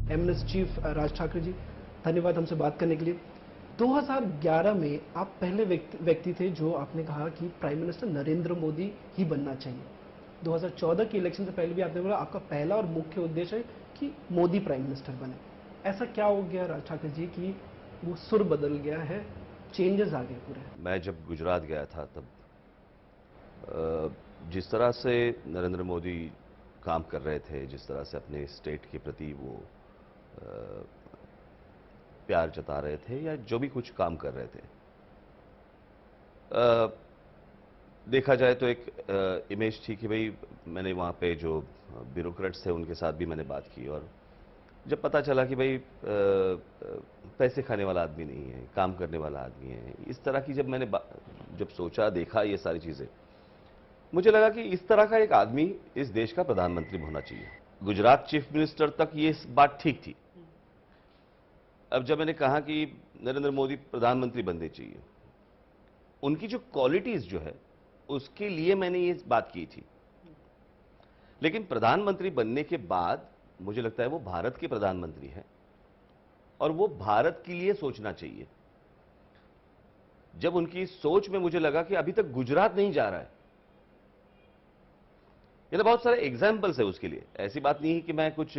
MNS chief Raj Thackeray ji, धन्यवाद हमसे बात करने के लिए। 2011 में आप पहले व्यक्ति थे जो आपने कहा कि प्राइम मिनिस्टर नरेंद्र मोदी ही बनना चाहिए। 2014 के इलेक्शन से पहले भी आपने बोला आपका पहला और मुख्य उद्देश्य है कि मोदी प्राइम मिनिस्टर बने। ऐसा क्या हो गया राज ठाकरे जी कि वो सुर बदल गया है, चेंजेस आ गए पूरे? मैं जब गुजरात गया था तब जिस तरह से नरेंद्र मोदी काम कर रहे थे, जिस तरह से अपने स्टेट के प्रति वो प्यार जता रहे थे या जो भी कुछ काम कर रहे थे, देखा जाए तो एक इमेज थी कि भाई मैंने वहाँ पे जो ब्यूरोक्रेट्स थे उनके साथ भी मैंने बात की, और जब पता चला कि भाई पैसे खाने वाला आदमी नहीं है, काम करने वाला आदमी है, इस तरह की जब मैंने जब सोचा, देखा ये सारी चीज़ें, मुझे लगा कि इस तरह का एक आदमी इस देश का प्रधानमंत्री होना चाहिए। गुजरात चीफ मिनिस्टर तक ये बात ठीक थी। अब जब मैंने कहा कि नरेंद्र मोदी प्रधानमंत्री बनने चाहिए, उनकी जो क्वालिटीज जो है उसके लिए मैंने ये बात की थी। लेकिन प्रधानमंत्री बनने के बाद मुझे लगता है वो भारत के प्रधानमंत्री हैं और वो भारत के लिए सोचना चाहिए। जब उनकी सोच में मुझे लगा कि अभी तक गुजरात नहीं जा रहा है, ये तो बहुत सारे एग्जाम्पल्स है उसके लिए, ऐसी बात नहीं है कि मैं कुछ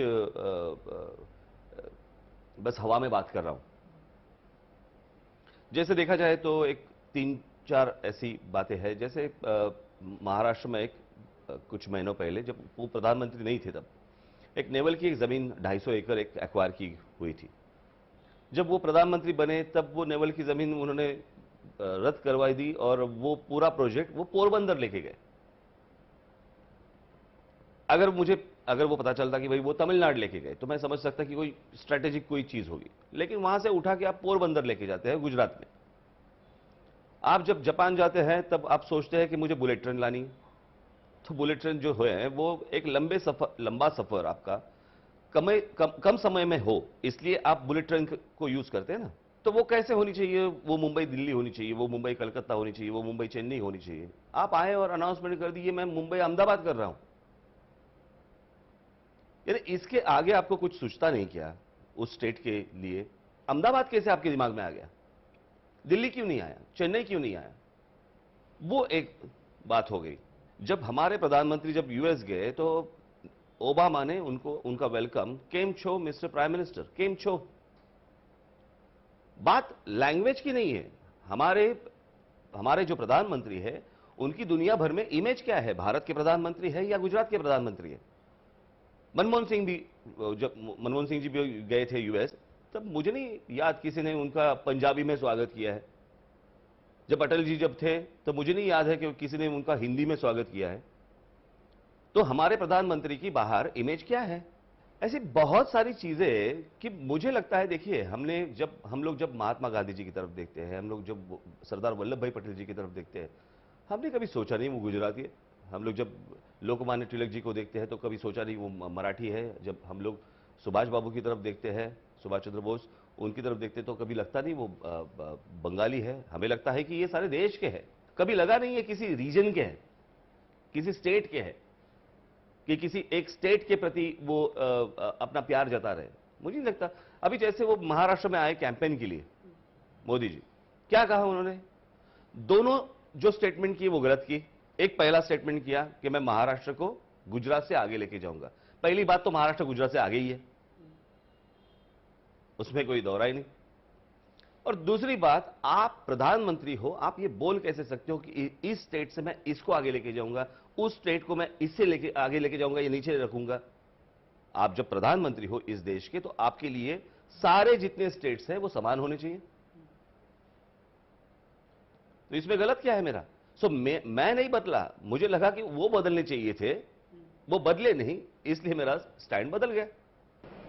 बस हवा में बात कर रहा हूं। जैसे देखा जाए तो एक 3-4 ऐसी बातें हैं, जैसे महाराष्ट्र में एक कुछ महीनों पहले जब वो प्रधानमंत्री नहीं थे तब एक नेवल की एक जमीन 250 एकड़ एक एक्वायर की हुई थी। जब वो प्रधानमंत्री बने तब वो नेवल की जमीन उन्होंने रद्द करवाई दी और वो पूरा प्रोजेक्ट वो पोरबंदर लेके गए। अगर वो पता चलता कि भाई वो तमिलनाडु लेके गए तो मैं समझ सकता कि कोई स्ट्रेटेजिक कोई चीज होगी, लेकिन वहां से उठा के आप पोरबंदर लेके जाते हैं गुजरात में। आप जब जापान जाते हैं तब आप सोचते हैं कि मुझे बुलेट ट्रेन लानी है, तो बुलेट ट्रेन जो है वो एक लंबा सफर आपका कम समय में हो, इसलिए आप बुलेट ट्रेन को यूज करते हैं ना। तो वो कैसे होनी चाहिए? वो मुंबई दिल्ली होनी चाहिए, वो मुंबई कलकत्ता होनी चाहिए, वो मुंबई चेन्नई होनी चाहिए। आप आए और अनाउंसमेंट कर दिए मैं मुंबई अहमदाबाद कर रहा हूं। यानी इसके आगे आपको कुछ सोचता नहीं क्या उस स्टेट के लिए? अहमदाबाद कैसे आपके दिमाग में आ गया? दिल्ली क्यों नहीं आया? चेन्नई क्यों नहीं आया? वो एक बात हो गई। जब हमारे प्रधानमंत्री जब यूएस गए तो ओबामा ने उनका वेलकम, केम छो मिस्टर प्राइम मिनिस्टर, केम छो। बात लैंग्वेज की नहीं है। हमारे जो प्रधानमंत्री है उनकी दुनिया भर में इमेज क्या है? भारत के प्रधानमंत्री है या गुजरात के प्रधानमंत्री है? जब मनमोहन सिंह जी भी गए थे यूएस तब मुझे नहीं याद किसी ने उनका पंजाबी में स्वागत किया है। जब अटल जी जब थे तो मुझे नहीं याद है कि किसी ने उनका हिंदी में स्वागत किया है। तो हमारे प्रधानमंत्री की बाहर इमेज क्या है? ऐसी बहुत सारी चीजें कि मुझे लगता है, देखिए हम लोग जब महात्मा गांधी जी की तरफ देखते हैं, हम लोग जब सरदार वल्लभ भाई पटेल जी की तरफ देखते हैं, हमने कभी सोचा नहीं वो गुजराती है। हम लोग जब लोकमान्य तिलक जी को देखते हैं तो कभी सोचा नहीं वो मराठी है। जब हम लोग सुभाष बाबू की तरफ देखते हैं, सुभाष चंद्र बोस, उनकी तरफ देखते हैं तो कभी लगता नहीं वो बंगाली है। हमें लगता है कि ये सारे देश के हैं। कभी लगा नहीं है किसी रीजन के हैं, किसी स्टेट के हैं, कि किसी एक स्टेट के प्रति वो अपना प्यार जता रहे। मुझे नहीं लगता। अभी जैसे वो महाराष्ट्र में आए कैंपेन के लिए, मोदी जी क्या कहा उन्होंने? दोनों जो स्टेटमेंट की वो गलत की। एक पहला स्टेटमेंट किया कि मैं महाराष्ट्र को गुजरात से आगे लेके जाऊंगा। पहली बात तो महाराष्ट्र गुजरात से आगे ही है, उसमें कोई दौरा ही नहीं। और दूसरी बात, आप प्रधानमंत्री हो, आप ये बोल कैसे सकते हो कि इस स्टेट से मैं इसको आगे लेके जाऊंगा, उस स्टेट को मैं इससे आगे लेके जाऊंगा या नीचे रखूंगा? आप जब प्रधानमंत्री हो इस देश के तो आपके लिए सारे जितने स्टेट्स हैं वो समान होने चाहिए। तो इसमें गलत क्या है मेरा? मैं नहीं बदला, मुझे लगा कि वो बदलने चाहिए थे, वो बदले नहीं, इसलिए मेरा स्टैंड बदल गया।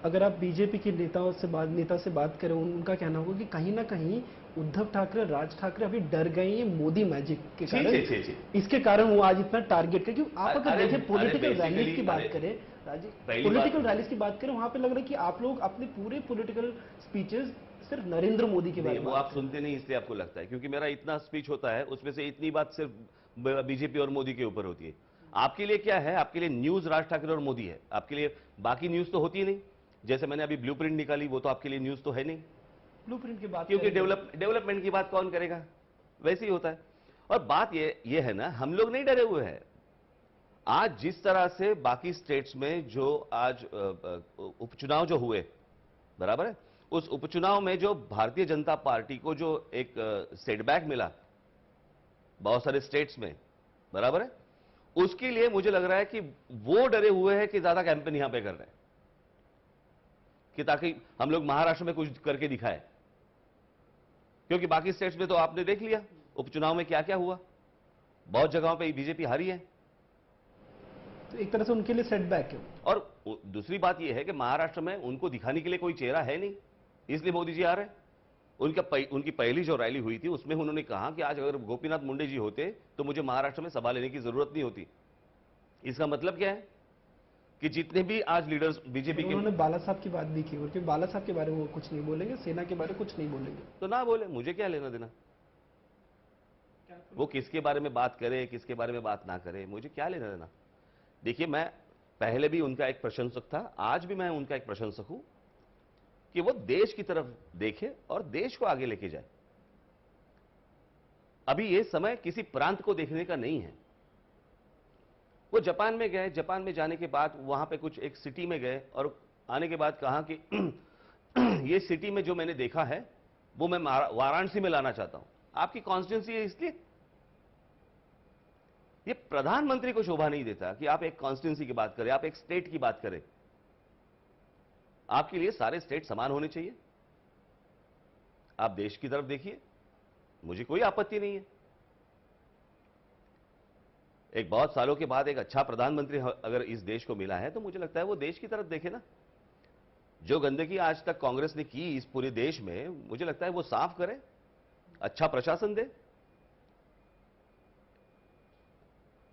अगर आप बीजेपी के नेता से बात करें, उनका कहना होगा कि कहीं ना कहीं उद्धव ठाकरे, राज ठाकरे अभी डर गए हैं मोदी मैजिक के कारण। इसके कारण वो आज इतना टारगेट कर, क्योंकि आप अगर देखें पॉलिटिकल रैलीज की बात करें, पॉलिटिकल रैलीज की बात करें, वहां पे लग रहा है कि आप लोग अपने पूरे पॉलिटिकल स्पीचेस सिर्फ नरेंद्र मोदी के बारे में। वो आप सुनते नहीं इसलिए आपको लगता है, क्योंकि मेरा इतना स्पीच होता है उसमें से इतनी बात सिर्फ बीजेपी और मोदी के ऊपर होती है। आपके लिए क्या है? आपके लिए न्यूज राज ठाकरे और मोदी है, आपके लिए बाकी न्यूज तो होती ही नहीं। जैसे मैंने अभी ब्लूप्रिंट निकाली, वो तो आपके लिए न्यूज तो है नहीं, ब्लूप्रिंट की बात क्योंकि करेंगे। डेवलपमेंट की बात कौन करेगा, वैसे ही होता है। और बात ये है ना, हम लोग नहीं डरे हुए हैं। आज जिस तरह से बाकी स्टेट्स में जो आज उपचुनाव जो हुए, बराबर है, उस उपचुनाव में जो भारतीय जनता पार्टी को जो एक सेटबैक मिला बहुत सारे स्टेट्स में, बराबर है, उसके लिए मुझे लग रहा है कि वो डरे हुए हैं कि ज्यादा कैंपेन यहां पे कर रहे हैं, कि ताकि हम लोग महाराष्ट्र में कुछ करके दिखाए। क्योंकि बाकी स्टेट्स में तो आपने देख लिया उपचुनाव में क्या क्या हुआ, बहुत जगहों पे बीजेपी हारी है। तो एक तरह से उनके लिए सेटबैक है। और दूसरी बात यह है कि महाराष्ट्र में उनको दिखाने के लिए कोई चेहरा है नहीं, इसलिए मोदी जी आ रहे हैं। उनकी पहली जो रैली हुई थी उसमें उन्होंने कहा कि आज अगर गोपीनाथ मुंडे जी होते तो मुझे महाराष्ट्र में सभा लेने की जरूरत नहीं होती। इसका मतलब क्या है कि जितने भी आज लीडर्स बीजेपी के, उन्होंने बाला साहब की बात भी की, और क्योंकि बाला साहब के बारे में वो कुछ नहीं बोलेंगे, सेना के बारे में कुछ नहीं बोलेंगे। तो ना बोले, मुझे क्या लेना देना, वो किसके बारे में बात करे किसके बारे में बात ना करे, मुझे क्या लेना देना। देखिए, मैं पहले भी उनका एक प्रशंसक था, आज भी मैं उनका एक प्रशंसक हूं कि वो देश की तरफ देखे और देश को आगे लेके जाए। अभी ये समय किसी प्रांत को देखने का नहीं है। वो जापान में गए, जापान में जाने के बाद वहां पे कुछ एक सिटी में गए और आने के बाद कहा कि ये सिटी में जो मैंने देखा है वो मैं वाराणसी में लाना चाहता हूं। आपकी कॉन्स्टिट्यूंसी है, इसलिए ये प्रधानमंत्री को शोभा नहीं देता कि आप एक कॉन्स्टिट्यूंसी की बात करें, आप एक स्टेट की बात करें। आपके लिए सारे स्टेट समान होने चाहिए। आप देश की तरफ देखिए, मुझे कोई आपत्ति नहीं है। एक बहुत सालों के बाद एक अच्छा प्रधानमंत्री अगर इस देश को मिला है तो मुझे लगता है वो देश की तरफ देखे ना। जो गंदगी आज तक कांग्रेस ने की इस पूरे देश में, मुझे लगता है वो साफ करे, अच्छा प्रशासन दे,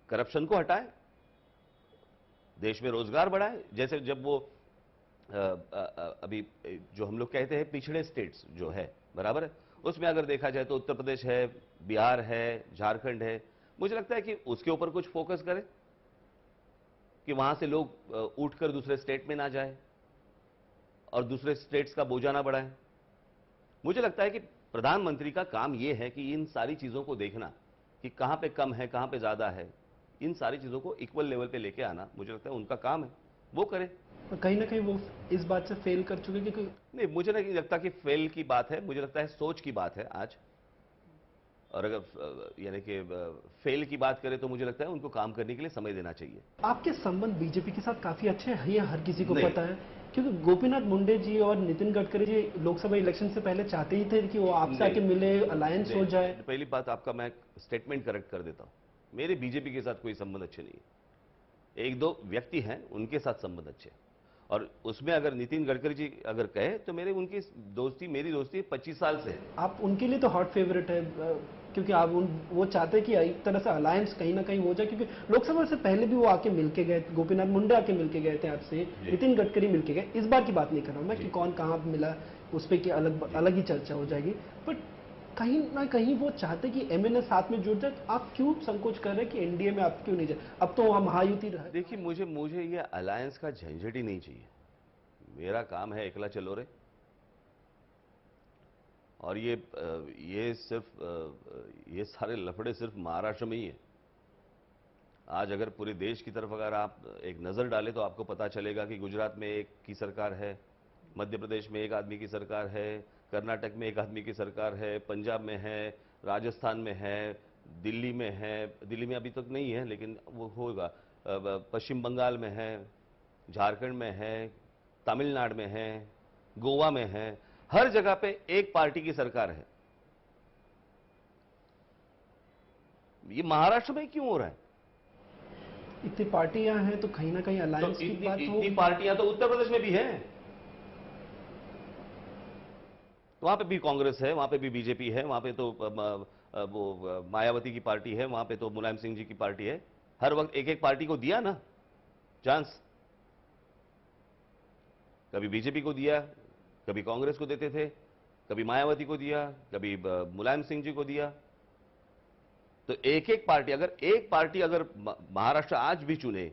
करप्शन को हटाए, देश में रोजगार बढ़ाए। जैसे जब वो अभी जो हम लोग कहते हैं पिछड़े स्टेट्स जो है, बराबर है, उसमें अगर देखा जाए तो उत्तर प्रदेश है, बिहार है, झारखंड है, मुझे लगता है कि उसके ऊपर कुछ फोकस करें कि वहां से लोग उठकर दूसरे स्टेट में ना जाए और दूसरे स्टेट्स का बोझा ना बढ़ाए। मुझे लगता है कि प्रधानमंत्री का काम यह है कि इन सारी चीजों को देखना कि कहां पे कम है कहां पे ज्यादा है, इन सारी चीजों को इक्वल लेवल पे लेके आना, मुझे लगता है उनका काम है, वो करे। तो कहीं ना कहीं वो इस बात से फेल कर चुके, क्योंकि नहीं, मुझे नहीं लगता कि फेल की बात है, मुझे लगता है सोच की बात है आज। और अगर यानी कि फेल की बात करें तो मुझे लगता है उनको काम करने के लिए समय देना चाहिए। आपके संबंध बीजेपी के साथ काफी अच्छे हैं, ये हर किसी को नहीं। पता है, क्योंकि गोपीनाथ मुंडे जी और नितिन गडकरी जी लोकसभा इलेक्शन से पहले चाहते ही थे कि वो आपसे आके मिले, अलायंस हो जाए। पहली बात आपका मैं स्टेटमेंट करेक्ट कर देता हूं, मेरे बीजेपी के साथ कोई संबंध अच्छे नहीं है। एक दो व्यक्ति हैं उनके साथ संबंध अच्छे, और उसमें अगर नितिन गडकरी जी अगर कहे तो मेरी दोस्ती 25 साल से है। आप उनके लिए तो हॉट फेवरेट है, क्योंकि आप वो चाहते हैं कि एक तरह से अलायंस कहीं ना कहीं हो जाए, क्योंकि लोकसभा से पहले भी वो आके मिलके गए, गोपीनाथ मुंडे आके मिलके गए थे आपसे, नितिन गडकरी मिलके गए। इस बार की बात नहीं कर रहा हूं मैं कि कौन कहां मिला, उस पर की अलग ही चर्चा हो जाएगी, बट कहीं ना कहीं वो चाहते कि एमएनए साथ में जुड़ जाए। आप क्यों संकोच कर रहे हैं कि एनडीए में आप क्यों नहीं जाए? अब तो वहां महायुति रहा। देखिए, मुझे ये अलायंस का झंझट ही नहीं चाहिए। मेरा काम है एकला चलो रे। और ये सिर्फ ये सारे लफड़े सिर्फ महाराष्ट्र में ही है। आज अगर पूरे देश की तरफ अगर आप एक नजर डालें तो आपको पता चलेगा कि गुजरात में एक की सरकार है, मध्य प्रदेश में एक आदमी की सरकार है, कर्नाटक में एक आदमी की सरकार है, पंजाब में है, राजस्थान में है, दिल्ली में है, दिल्ली में अभी तक नहीं है लेकिन वो होगा, पश्चिम बंगाल में है, झारखंड में है, तमिलनाडु में है, गोवा में है। हर जगह पे एक पार्टी की सरकार है। ये महाराष्ट्र में क्यों हो रहा है? इतनी पार्टियां हैं तो कहीं ना कहीं अलायंस की बात हो। इतनी पार्टियां तो उत्तर प्रदेश में भी हैं, वहां पे भी कांग्रेस है, वहां पे भी बीजेपी है, वहां पे तो वो मायावती की पार्टी है, वहां पे तो मुलायम सिंह जी की पार्टी है। हर वक्त एक एक पार्टी को दिया ना चांस, कभी बीजेपी को दिया, कभी कांग्रेस को देते थे, कभी मायावती को दिया, कभी मुलायम सिंह जी को दिया। तो एक एक पार्टी अगर महाराष्ट्र आज भी चुने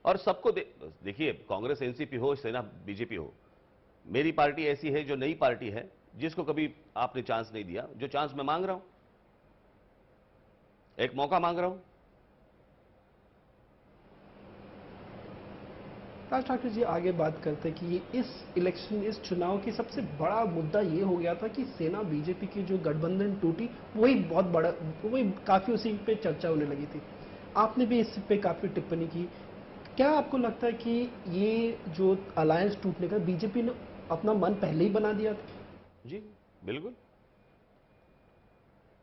और सबको देखिए, कांग्रेस एनसीपी हो, सेना बीजेपी हो, मेरी पार्टी ऐसी है जो नई पार्टी है, जिसको कभी आपने चांस नहीं दिया। जो चांस मैं मांग रहा हूं, एक मौका मांग रहा हूं। राज ठाकरे जी, आगे बात करते हैं कि इस इलेक्शन, इस चुनाव की सबसे बड़ा मुद्दा ये हो गया था कि सेना बीजेपी की जो गठबंधन टूटी, वही बहुत बड़ा, वही काफी उसी पे चर्चा होने लगी थी। आपने भी इस पे काफी टिप्पणी की। क्या आपको लगता है कि ये जो अलायंस टूटने का, बीजेपी ने अपना मन पहले ही बना दिया था? जी बिल्कुल,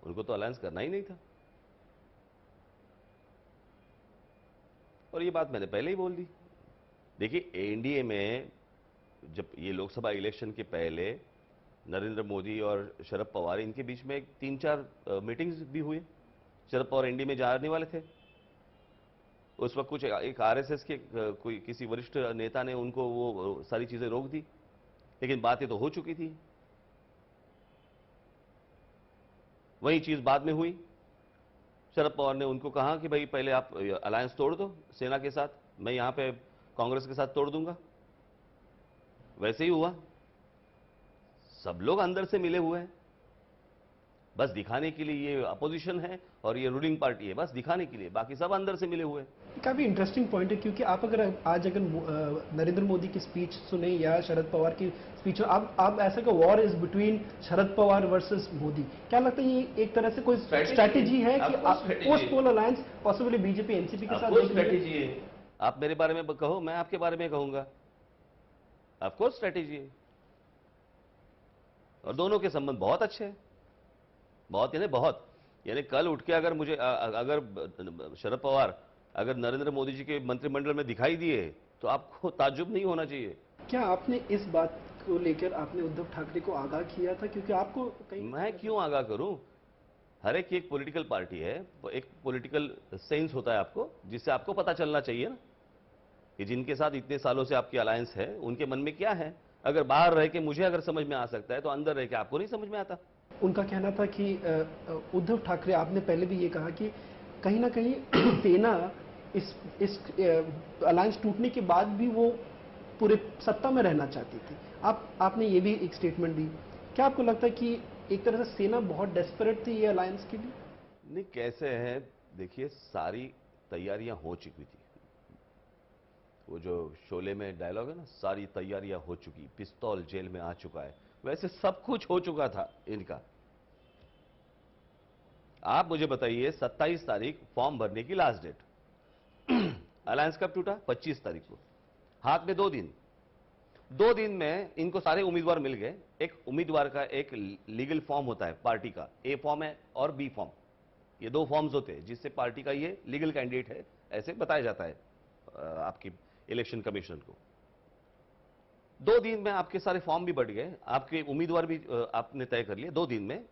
उनको तो अलायंस करना ही नहीं था, और ये बात मैंने पहले ही बोल दी। देखिए, एनडीए में जब ये लोकसभा इलेक्शन के पहले नरेंद्र मोदी और शरद पवार, इनके बीच में एक 3-4 मीटिंग्स भी हुई। शरद पवार एनडीए में जाने वाले थे। उस वक्त कुछ एक आरएसएस के कोई किसी वरिष्ठ नेता ने उनको वो सारी चीजें रोक दी, लेकिन बातें तो हो चुकी थी। वही चीज बाद में हुई। शरद पवार ने उनको कहा कि भाई पहले आप अलायंस तोड़ दो सेना के साथ, मैं यहां पे कांग्रेस के साथ तोड़ दूंगा। वैसे ही हुआ। सब लोग अंदर से मिले हुए हैं, बस दिखाने के लिए ये अपोजिशन है और ये रूलिंग पार्टी है, बस दिखाने के लिए, बाकी सब अंदर से मिले हुए हैं। काफी इंटरेस्टिंग पॉइंट है, क्योंकि आप अगर आज अगर नरेंद्र मोदी की स्पीच सुने या शरद पवार की स्पीच, अब ऐसा का war is between Sharad Pawar versus Modi. क्या लगता है ये एक तरह से कोई स्ट्रैटेजी है कि post poll alliance possibly BJP NCP के साथ स्ट्रैटेजी है। आप मेरे बारे में कहो, मैं आपके बारे में कहूंगा, ऑफकोर्स स्ट्रैटेजी है। और दोनों के संबंध बहुत अच्छे हैं, बहुत यानी बहुत। यानी कल उठ के अगर मुझे अगर शरद पवार अगर नरेंद्र मोदी जी के मंत्रिमंडल में दिखाई दिए, तो आपको ताज्जुब नहीं होना चाहिए। क्या आपने इस बात को लेकर आपने उद्धव ठाकरे को आगाह किया था? क्योंकि आपको कहीं, मैं क्यों आगाह करूं? हर एक की एक पॉलिटिकल पार्टी है, एक पॉलिटिकल सेंस होता है आपको, जिससे आपको पता चलना चाहिए ना कि जिनके साथ इतने सालों से आपकी अलायंस है उनके मन में क्या है। अगर बाहर रह के मुझे अगर समझ में आ सकता है, तो अंदर रह के आपको नहीं समझ में आता। उनका कहना था कि उद्धव ठाकरे, आपने पहले भी ये कहा कि कहीं ना कहीं सेना इस अलायंस टूटने के बाद भी वो पूरे सत्ता में रहना चाहती थी। आपने ये भी एक स्टेटमेंट दी। क्या आपको लगता है कि एक तरह से सेना बहुत डेस्परेट थी ये अलायंस के लिए? नहीं, कैसे है, देखिए, सारी तैयारियां हो चुकी थी। वो जो शोले में डायलॉग है ना, सारी तैयारियां हो चुकी, पिस्तौल जेल में आ चुका है, वैसे सब कुछ हो चुका था इनका। आप मुझे बताइए, 27 तारीख फॉर्म भरने की लास्ट डेट। अलायंस कब टूटा? 25 तारीख को। हाथ में 2 दिन। 2 दिन में इनको सारे उम्मीदवार मिल गए। एक उम्मीदवार का एक लीगल फॉर्म होता है पार्टी का, ए फॉर्म है और बी फॉर्म। ये 2 फॉर्म्स होते हैं जिससे पार्टी का ये लीगल कैंडिडेट है, ऐसे बताया जाता है आपकी इलेक्शन कमीशन को। 2 दिन में आपके सारे फॉर्म भी बढ़ गए, आपके उम्मीदवार भी आपने तय कर लिए 2 दिन में।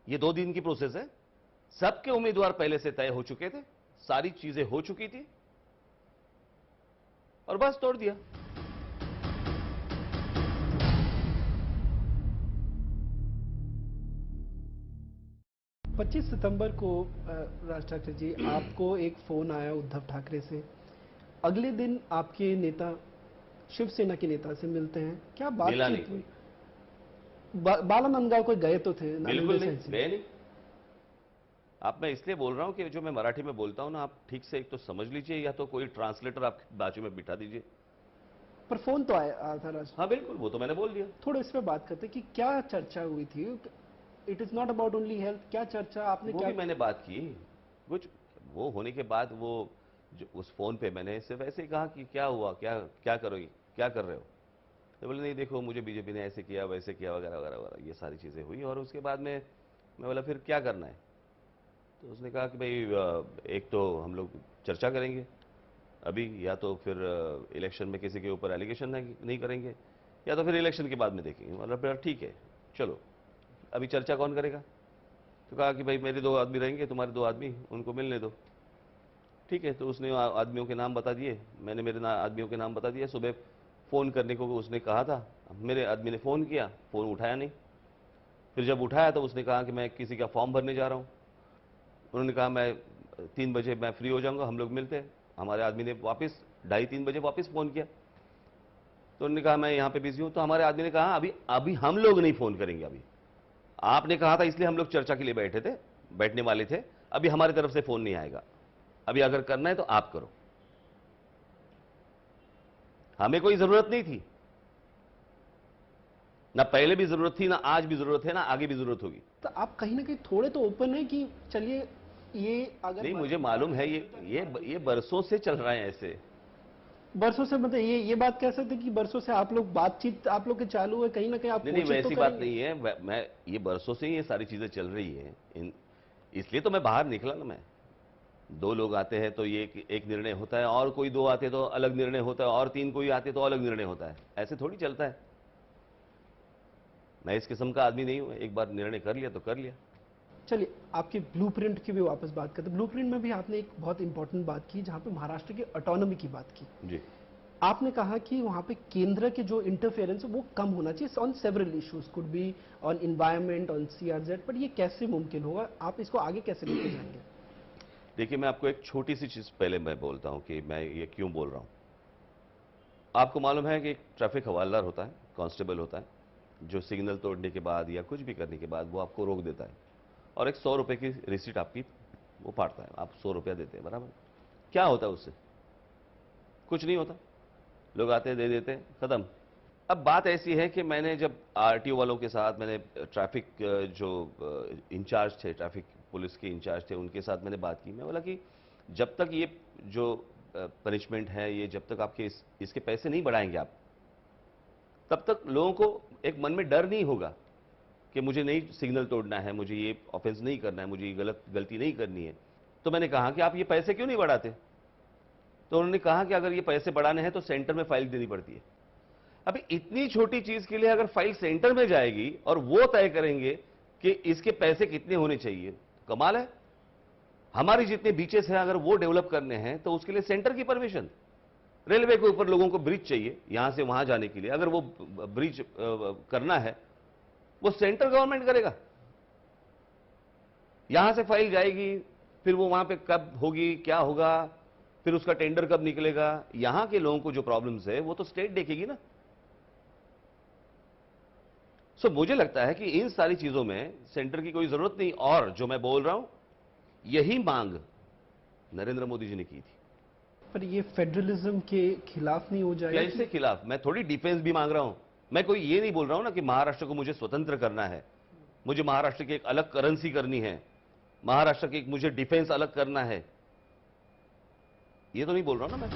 ये 2 दिन की प्रोसेस है। सबके उम्मीदवार पहले से तय हो चुके थे, सारी चीजें हो चुकी थी, और बस तोड़ दिया। 25 सितंबर को राज ठाकरे जी, आपको एक फोन आया उद्धव ठाकरे से। अगले दिन आपके नेता शिवसेना के नेता से मिलते हैं। क्या मिला नहीं बातचीत कोई, हुई? बाला नंदगांव को गए तो थे बिल्कुल नारायण नहीं, सेन से। गए नहीं। आप, मैं इसलिए बोल रहा हूं कि जो मैं मराठी में बोलता हूं ना, आप ठीक से एक तो समझ लीजिए, या तो कोई ट्रांसलेटर आप बाजू में बिठा दीजिए। पर फोन तो आया था राज। हाँ बिल्कुल, वो तो मैंने बोल दिया। थोड़ा इस पे बात करते हैं कि क्या चर्चा हुई थी। It is not about only health. क्या चर्चा आपने, वो क्या? भी मैंने बात की। कुछ वो होने के बाद, वो जो उस फोन पे मैंने सिर्फ ऐसे ही कहा कि क्या हुआ, क्या क्या करोगे, क्या कर रहे हो। तो बोले नहीं देखो, मुझे बीजेपी ने ऐसे किया वैसे किया वगैरह वगैरह वगैरह, ये सारी चीज़ें हुई। और उसके बाद में मैं बोला फिर क्या करना है। तो उसने कहा कि भाई एक तो हम लोग चर्चा करेंगे अभी, या तो फिर इलेक्शन में किसी के ऊपर एलिगेशन नहीं करेंगे, या तो फिर इलेक्शन के बाद में देखेंगे। मतलब फिर ठीक है, चलो अभी चर्चा कौन करेगा। तो कहा कि भाई मेरे 2 आदमी रहेंगे, तुम्हारे 2 आदमी, उनको मिलने दो। ठीक है, तो उसने आदमियों के नाम बता दिए, मैंने मेरे आदमियों के नाम बता दिए। सुबह फ़ोन करने को उसने कहा था, मेरे आदमी ने फ़ोन किया, फ़ोन उठाया नहीं। फिर जब उठाया तो उसने कहा कि मैं किसी का फॉर्म भरने जा रहा हूँ। उन्होंने कहा मैं 3 बजे मैं फ्री हो जाऊंगा, हम लोग मिलते हैं। हमारे आदमी ने वापस 2:30-3 बजे वापस फोन किया, तो उन्होंने कहा मैं यहां पे बिजी हूं। तो हमारे आदमी ने कहा अभी अभी हम लोग नहीं फोन करेंगे, अभी आपने कहा था इसलिए हम लोग चर्चा के लिए बैठने वाले थे, अभी हमारी तरफ से फोन नहीं आएगा, अभी अगर करना है तो आप करो। हमें कोई जरूरत नहीं थी, ना पहले भी जरूरत थी, ना आज भी जरूरत है, ना आगे भी जरूरत होगी। तो आप कहीं ना कहीं थोड़े तो ओपन है कि चलिए ये अगर नहीं, मुझे मालूम है ये बरसों से चल रहा है ऐसे। बरसों से, मतलब ये बात कह सकते हैं कि बरसों से आप लोग बातचीत आप लोग के चालू है, कहीं ना कहीं आप नहीं नहीं, कोशिश तो वैसी बात करेंगे। नहीं है। मैं ये बरसों से ही ये सारी चीजें चल रही है, इसलिए तो मैं बाहर निकला ना। मैं 2 लोग आते हैं तो ये एक निर्णय होता है, और कोई 2 आते तो अलग निर्णय होता है, और 3 कोई आते तो अलग निर्णय होता है। ऐसे थोड़ी चलता है। मैं इस किस्म का आदमी नहीं हूं, एक बार निर्णय कर लिया तो कर लिया। चलिए आपकी ब्लूप्रिंट की भी वापस बात करते हैं। ब्लूप्रिंट में भी आपने एक बहुत इंपॉर्टेंट बात की, जहां पे महाराष्ट्र की ऑटोनॉमी की बात की। जी। आपने कहा कि वहां पे केंद्र के जो इंटरफेरेंस है वो कम होना चाहिए on several issues, could be on environment, on CRZ, but ये कैसे मुमकिन होगा? आप इसको आगे कैसे लेके जाएंगे? देखिए, मैं आपको एक छोटी सी चीज पहले मैं बोलता हूं कि मैं ये क्यों बोल रहा हूं। आपको मालूम है कि एक ट्रैफिक हवलदार होता है, कांस्टेबल होता है, जो सिग्नल तोड़ने के बाद या कुछ भी करने के बाद वो आपको रोक देता है, और एक 100 रुपए की रिसीट आपकी वो फाड़ता है। आप 100 रुपया देते हैं, बराबर। क्या होता है उससे? कुछ नहीं होता। लोग आते हैं, दे देते हैं, खत्म। अब बात ऐसी है कि मैंने जब आरटीओ वालों के साथ, मैंने ट्रैफिक जो इंचार्ज थे, ट्रैफिक पुलिस के इंचार्ज थे, उनके साथ मैंने बात की। मैं बोला कि जब तक ये जो पनिशमेंट है, ये जब तक आपके इसके पैसे नहीं बढ़ाएंगे आप, तब तक लोगों को एक मन में डर नहीं होगा कि मुझे नहीं सिग्नल तोड़ना है, मुझे ये ऑफेंस नहीं करना है, मुझे ये गलती नहीं करनी है। तो मैंने कहा कि आप ये पैसे क्यों नहीं बढ़ाते? तो उन्होंने कहा कि अगर ये पैसे बढ़ाने हैं तो सेंटर में फाइल देनी पड़ती है। अभी इतनी छोटी चीज के लिए अगर फाइल सेंटर में जाएगी और वो तय करेंगे कि इसके पैसे कितने होने चाहिए, कमाल है। हमारी जितने बीचेस हैं अगर वो डेवलप करने हैं तो उसके लिए सेंटर की परमिशन। रेलवे के ऊपर लोगों को ब्रिज चाहिए यहां से वहां जाने के लिए, अगर वो ब्रिज करना है वो सेंटर गवर्नमेंट करेगा। यहां से फाइल जाएगी, फिर वो वहां पे कब होगी, क्या होगा, फिर उसका टेंडर कब निकलेगा, यहां के लोगों को जो प्रॉब्लम्स है वो तो स्टेट देखेगी ना। सो मुझे लगता है कि इन सारी चीजों में सेंटर की कोई जरूरत नहीं। और जो मैं बोल रहा हूं, यही मांग नरेंद्र मोदी जी ने की थी। पर ये फेडरलिज्म के खिलाफ नहीं हो जाएगा? कैसे खिलाफ? मैं थोड़ी डिफेंस भी मांग रहा हूं। मैं कोई ये नहीं बोल रहा हूं ना कि महाराष्ट्र को मुझे स्वतंत्र करना है, मुझे महाराष्ट्र की एक अलग करेंसी करनी है, महाराष्ट्र की एक मुझे डिफेंस अलग करना है, ये तो नहीं बोल रहा हूं ना मैं।